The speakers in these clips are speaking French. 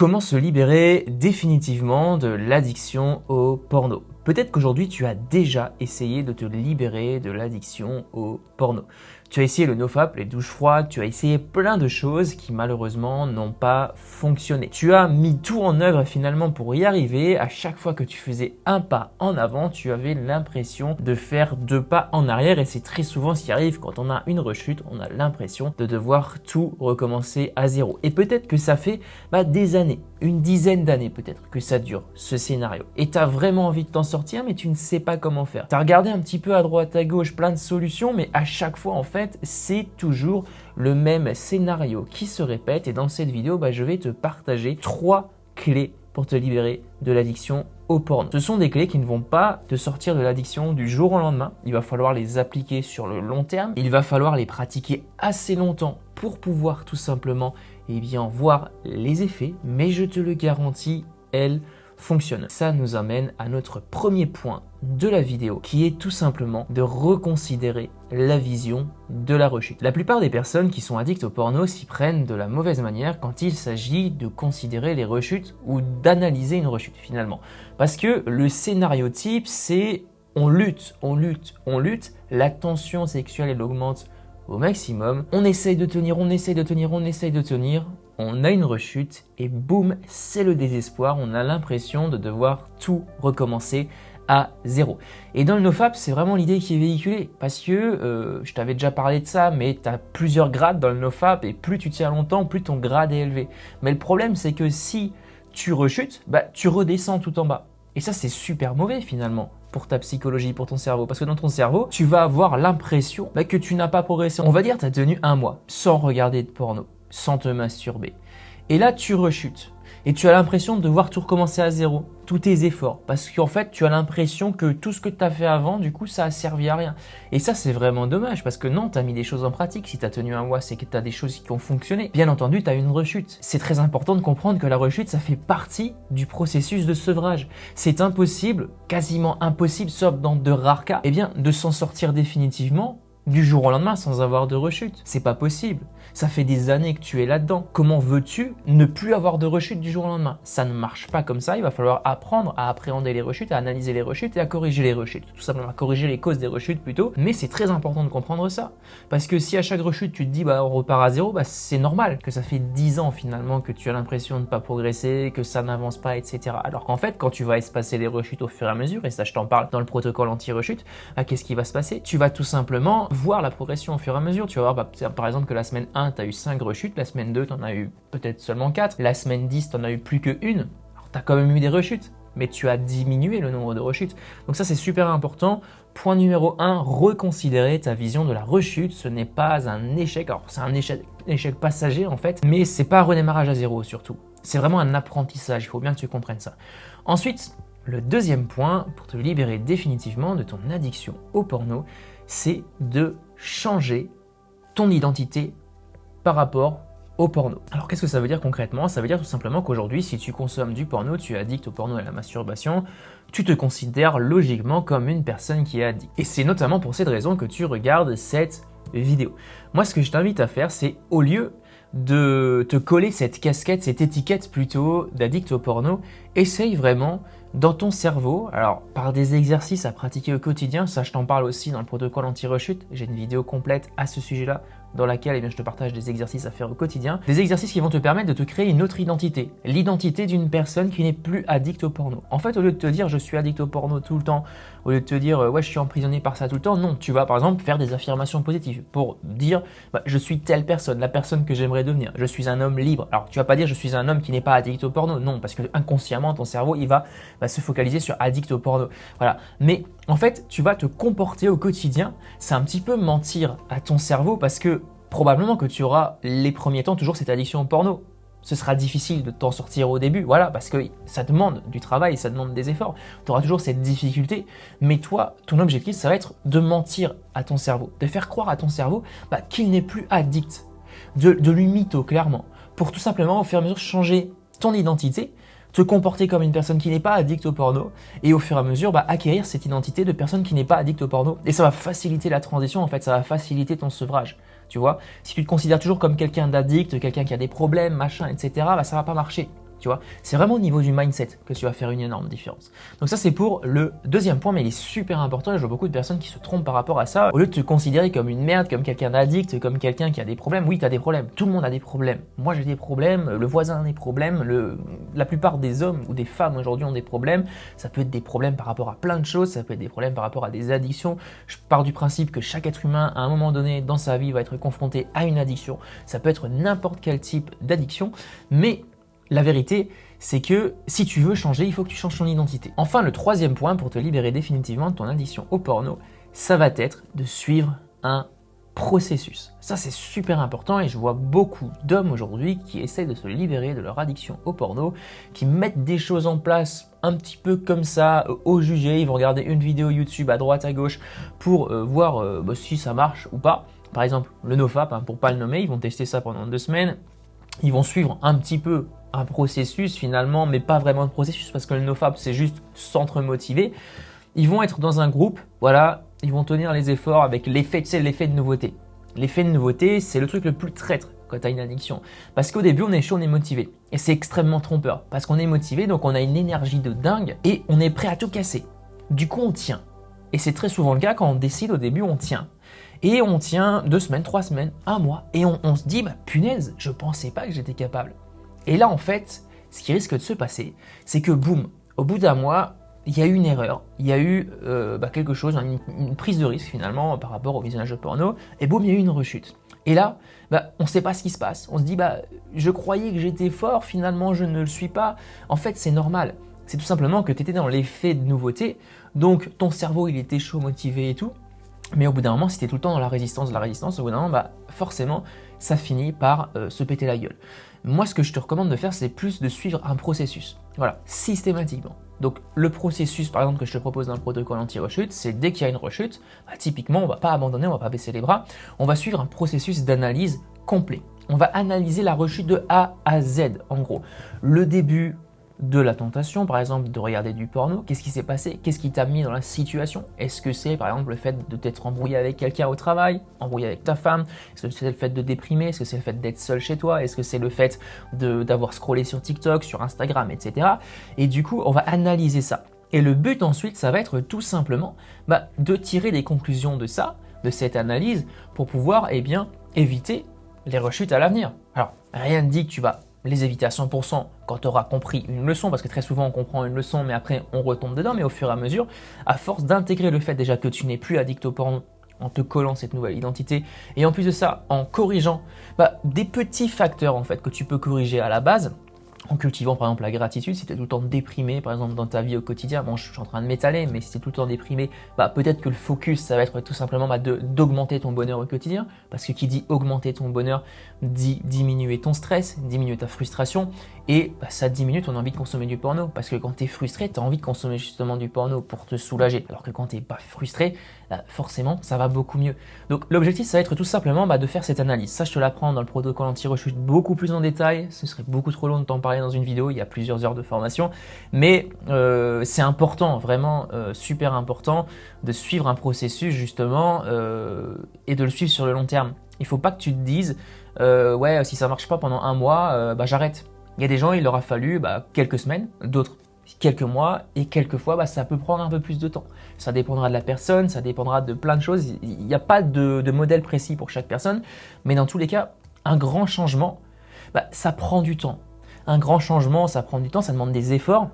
Comment se libérer définitivement de l'addiction au porno? Peut-être qu'aujourd'hui tu as déjà essayé de te libérer de l'addiction au porno. Tu as essayé le nofap, les douches froides, tu as essayé plein de choses qui malheureusement n'ont pas fonctionné. Tu as mis tout en œuvre finalement pour y arriver. À chaque fois que tu faisais un pas en avant, tu avais l'impression de faire deux pas en arrière et c'est très souvent ce qui arrive quand on a une rechute, on a l'impression de devoir tout recommencer à zéro. Et peut-être que ça fait des années, une dizaine d'années peut-être que ça dure ce scénario et tu as vraiment envie de t'en sortir mais tu ne sais pas comment faire. Tu as regardé un petit peu à droite à gauche plein de solutions mais à chaque fois en fait c'est toujours le même scénario qui se répète et dans cette vidéo je vais te partager 3 clés pour te libérer de l'addiction au porno. Ce sont des clés qui ne vont pas te sortir de l'addiction du jour au lendemain. Il va falloir les appliquer sur le long terme. Il va falloir les pratiquer assez longtemps pour pouvoir tout simplement voir les effets. Mais je te le garantis, elles fonctionnent. Ça nous amène à notre premier point de la vidéo qui est tout simplement de reconsidérer la vision de la rechute. La plupart des personnes qui sont addictes au porno s'y prennent de la mauvaise manière quand il s'agit de considérer les rechutes ou d'analyser une rechute finalement. Parce que le scénario type c'est on lutte, la tension sexuelle elle augmente au maximum, on essaye de tenir, on a une rechute et boum, c'est le désespoir, on a l'impression de devoir tout recommencer à zéro. Et dans le nofap, c'est vraiment l'idée qui est véhiculée parce que, je t'avais déjà parlé de ça, mais tu as plusieurs grades dans le nofap et plus tu tiens longtemps, plus ton grade est élevé. Mais le problème, c'est que si tu rechutes, tu redescends tout en bas. Et ça, c'est super mauvais finalement pour ta psychologie, pour ton cerveau. Parce que dans ton cerveau, tu vas avoir l'impression que tu n'as pas progressé. On va dire tu as tenu un mois sans regarder de porno, sans te masturber. Et là, tu rechutes. Et tu as l'impression de devoir tout recommencer à zéro, tous tes efforts. Parce qu'en fait, tu as l'impression que tout ce que tu as fait avant, du coup, ça a servi à rien. Et ça, c'est vraiment dommage parce que non, tu as mis des choses en pratique. Si tu as tenu un mois, c'est que tu as des choses qui ont fonctionné. Bien entendu, tu as une rechute. C'est très important de comprendre que la rechute, ça fait partie du processus de sevrage. C'est impossible, quasiment impossible, sauf dans de rares cas, de s'en sortir définitivement du jour au lendemain sans avoir de rechute. C'est pas possible. Ça fait des années que tu es là-dedans. Comment veux-tu ne plus avoir de rechute du jour au lendemain? Ça ne marche pas comme ça. Il va falloir apprendre à appréhender les rechutes, à analyser les rechutes et à corriger les rechutes. Tout simplement à corriger les causes des rechutes plutôt. Mais c'est très important de comprendre ça. Parce que si à chaque rechute tu te dis on repart à zéro, c'est normal que ça fait 10 ans finalement que tu as l'impression de ne pas progresser, que ça n'avance pas, etc. Alors qu'en fait, quand tu vas espacer les rechutes au fur et à mesure, et ça je t'en parle dans le protocole anti-rechute, qu'est-ce qui va se passer? Tu vas tout simplement voir la progression au fur et à mesure. Tu vas voir par exemple que la semaine 1, tu as eu 5 rechutes, la semaine 2, tu en as eu peut-être seulement 4, la semaine 10, tu en as eu plus que une. Alors, tu as quand même eu des rechutes, mais tu as diminué le nombre de rechutes. Donc ça, c'est super important. Point numéro 1, reconsidérer ta vision de la rechute. Ce n'est pas un échec. Alors, c'est un échec passager en fait, mais c'est pas un redémarrage à zéro surtout. C'est vraiment un apprentissage. Il faut bien que tu comprennes ça. Ensuite, le deuxième point pour te libérer définitivement de ton addiction au porno, c'est de changer ton identité par rapport au porno. Alors qu'est-ce que ça veut dire concrètement? Ça veut dire tout simplement qu'aujourd'hui, si tu consommes du porno, tu es addict au porno et à la masturbation, tu te considères logiquement comme une personne qui est addict. Et c'est notamment pour cette raison que tu regardes cette vidéo. Moi, ce que je t'invite à faire, c'est au lieu de te coller cette casquette, cette étiquette plutôt d'addict au porno, essaye vraiment dans ton cerveau, alors par des exercices à pratiquer au quotidien, ça je t'en parle aussi dans le protocole anti-rechute, j'ai une vidéo complète à ce sujet-là dans laquelle je te partage des exercices à faire au quotidien, des exercices qui vont te permettre de te créer une autre identité, l'identité d'une personne qui n'est plus addict au porno. En fait, au lieu de te dire je suis addict au porno tout le temps, au lieu de te dire ouais je suis emprisonné par ça tout le temps, non, tu vas par exemple faire des affirmations positives pour dire je suis telle personne, la personne que j'aimerais devenir, je suis un homme libre. Alors tu vas pas dire je suis un homme qui n'est pas addict au porno, non, parce que inconsciemment ton cerveau il va se focaliser sur addict au porno. Voilà. Mais en fait, tu vas te comporter au quotidien, c'est un petit peu mentir à ton cerveau parce que probablement que tu auras les premiers temps toujours cette addiction au porno. Ce sera difficile de t'en sortir au début, voilà, parce que ça demande du travail, ça demande des efforts. Tu auras toujours cette difficulté, mais toi, ton objectif, ça va être de mentir à ton cerveau, de faire croire à ton cerveau qu'il n'est plus addict, de lui mytho clairement, pour tout simplement au fur et à mesure changer ton identité, te comporter comme une personne qui n'est pas addict au porno et au fur et à mesure acquérir cette identité de personne qui n'est pas addict au porno. Et ça va faciliter la transition en fait, ça va faciliter ton sevrage. Tu vois, si tu te considères toujours comme quelqu'un d'addict, quelqu'un qui a des problèmes, machin, etc., ça va pas marcher. Tu vois, c'est vraiment au niveau du mindset que tu vas faire une énorme différence. Donc ça, c'est pour le deuxième point, mais il est super important et je vois beaucoup de personnes qui se trompent par rapport à ça. Au lieu de te considérer comme une merde, comme quelqu'un d'addict, comme quelqu'un qui a des problèmes, oui, tu as des problèmes. Tout le monde a des problèmes. Moi, j'ai des problèmes, le voisin a des problèmes, la plupart des hommes ou des femmes aujourd'hui ont des problèmes. Ça peut être des problèmes par rapport à plein de choses, ça peut être des problèmes par rapport à des addictions. Je pars du principe que chaque être humain, à un moment donné dans sa vie, va être confronté à une addiction. Ça peut être n'importe quel type d'addiction, mais la vérité, c'est que si tu veux changer, il faut que tu changes ton identité. Enfin, le troisième point pour te libérer définitivement de ton addiction au porno, ça va être de suivre un processus. Ça, c'est super important et je vois beaucoup d'hommes aujourd'hui qui essaient de se libérer de leur addiction au porno, qui mettent des choses en place un petit peu comme ça, au jugé. Ils vont regarder une vidéo YouTube à droite, à gauche pour voir si ça marche ou pas. Par exemple, le NoFap, pour pas le nommer, ils vont tester ça pendant 2 semaines. Ils vont suivre un petit peu un processus finalement, mais pas vraiment de processus parce que le NoFap, c'est juste s'entre-motiver. Ils vont être dans un groupe, voilà, ils vont tenir les efforts avec l'effet, tu sais, l'effet de nouveauté. L'effet de nouveauté, c'est le truc le plus traître quand tu as une addiction. Parce qu'au début, on est chaud, on est motivé. Et c'est extrêmement trompeur. Parce qu'on est motivé, donc on a une énergie de dingue et on est prêt à tout casser. Du coup, on tient. Et c'est très souvent le cas quand on décide au début, on tient. Et on tient 2 semaines, 3 semaines, 1 mois. Et on se dit, punaise, je pensais pas que j'étais capable. Et là, en fait, ce qui risque de se passer, c'est que boum, au bout d'1 mois, il y a eu une erreur, il y a eu quelque chose, une prise de risque finalement par rapport au visionnage de porno, et boum, il y a eu une rechute. Et là, on ne sait pas ce qui se passe. On se dit, je croyais que j'étais fort, finalement je ne le suis pas. En fait, c'est normal. C'est tout simplement que tu étais dans l'effet de nouveauté, donc ton cerveau il était chaud, motivé et tout. Mais au bout d'un moment, si tu es tout le temps dans la résistance, au bout d'un moment, forcément, ça finit par se péter la gueule. Moi, ce que je te recommande de faire, c'est plus de suivre un processus. Voilà, systématiquement. Donc, le processus, par exemple, que je te propose dans le protocole anti-rechute, c'est dès qu'il y a une rechute, typiquement, on ne va pas abandonner, on ne va pas baisser les bras, on va suivre un processus d'analyse complet. On va analyser la rechute de A à Z, en gros. Le début de la tentation, par exemple, de regarder du porno, qu'est-ce qui s'est passé? Qu'est-ce qui t'a mis dans la situation? Est-ce que c'est, par exemple, le fait de t'être embrouillé avec quelqu'un au travail, embrouillé avec ta femme? Est-ce que c'est le fait de déprimer? Est-ce que c'est le fait d'être seul chez toi? Est-ce que c'est le fait d'avoir scrollé sur TikTok, sur Instagram, etc. Et du coup, on va analyser ça. Et le but ensuite, ça va être tout simplement de tirer des conclusions de ça, de cette analyse, pour pouvoir éviter les rechutes à l'avenir. Alors, rien ne dit que tu vas les éviter à 100% quand tu auras compris une leçon, parce que très souvent on comprend une leçon mais après on retombe dedans, mais au fur et à mesure, à force d'intégrer le fait déjà que tu n'es plus addict au porno en te collant cette nouvelle identité et en plus de ça en corrigeant des petits facteurs en fait que tu peux corriger à la base, en cultivant par exemple la gratitude. Si tu es tout le temps déprimé par exemple dans ta vie au quotidien, bon je suis en train de m'étaler, mais si tu es tout le temps déprimé, peut-être que le focus ça va être tout simplement d'augmenter ton bonheur au quotidien, parce que qui dit augmenter ton bonheur dit diminuer ton stress, diminuer ta frustration, et ça diminue ton envie de consommer du porno, parce que quand tu es frustré, tu as envie de consommer justement du porno pour te soulager, alors que quand tu n'es pas frustré, forcément ça va beaucoup mieux. Donc l'objectif ça va être tout simplement de faire cette analyse. Ça je te l'apprends dans le protocole anti-rechute beaucoup plus en détail, ce serait beaucoup trop long de t'en parler dans une vidéo, il y a plusieurs heures de formation, mais c'est important, vraiment super important de suivre un processus justement et de le suivre sur le long terme. Il ne faut pas que tu te dises ouais si ça marche pas pendant 1 mois, j'arrête. Il y a des gens il leur a fallu quelques semaines, d'autres quelques mois, et quelquefois ça peut prendre un peu plus de temps. Ça dépendra de la personne, ça dépendra de plein de choses, il n'y a pas de modèle précis pour chaque personne, mais dans tous les cas, un grand changement, ça prend du temps. Un grand changement, ça prend du temps, ça demande des efforts,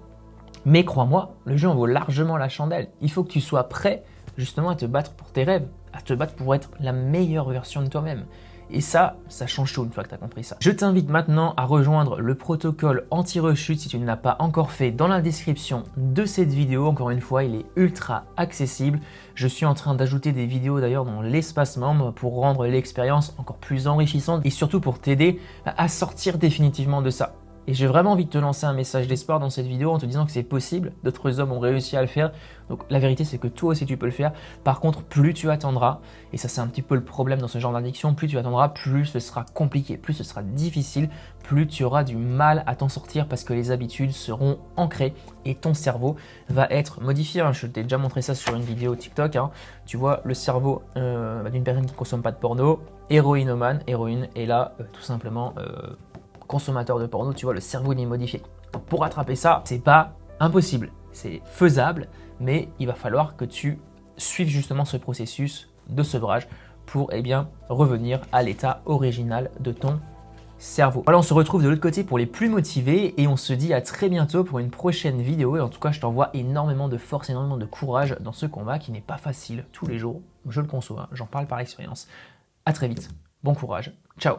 mais crois-moi, le jeu en vaut largement la chandelle. Il faut que tu sois prêt justement à te battre pour tes rêves, à te battre pour être la meilleure version de toi-même. Et ça change tout une fois que tu as compris ça. Je t'invite maintenant à rejoindre le protocole anti-rechute si tu ne l'as pas encore fait dans la description de cette vidéo. Encore une fois, il est ultra accessible. Je suis en train d'ajouter des vidéos d'ailleurs dans l'espace membre pour rendre l'expérience encore plus enrichissante et surtout pour t'aider à sortir définitivement de ça. Et j'ai vraiment envie de te lancer un message d'espoir dans cette vidéo en te disant que c'est possible, d'autres hommes ont réussi à le faire. Donc la vérité c'est que toi aussi tu peux le faire. Par contre, plus tu attendras, et ça c'est un petit peu le problème dans ce genre d'addiction, plus tu attendras, plus ce sera compliqué, plus ce sera difficile, plus tu auras du mal à t'en sortir parce que les habitudes seront ancrées et ton cerveau va être modifié. Je t'ai déjà montré ça sur une vidéo TikTok. Tu vois le cerveau d'une personne qui ne consomme pas de porno, héroïne, et là tout simplement consommateur de porno, tu vois, le cerveau il est modifié. pour rattraper ça, c'est pas impossible, c'est faisable, mais il va falloir que tu suives justement ce processus de sevrage pour revenir à l'état original de ton cerveau. Voilà, on se retrouve de l'autre côté pour les plus motivés et on se dit à très bientôt pour une prochaine vidéo. Et en tout cas, je t'envoie énormément de force, énormément de courage dans ce combat qui n'est pas facile tous les jours. Je le conçois, j'en parle par expérience. À très vite, bon courage, ciao.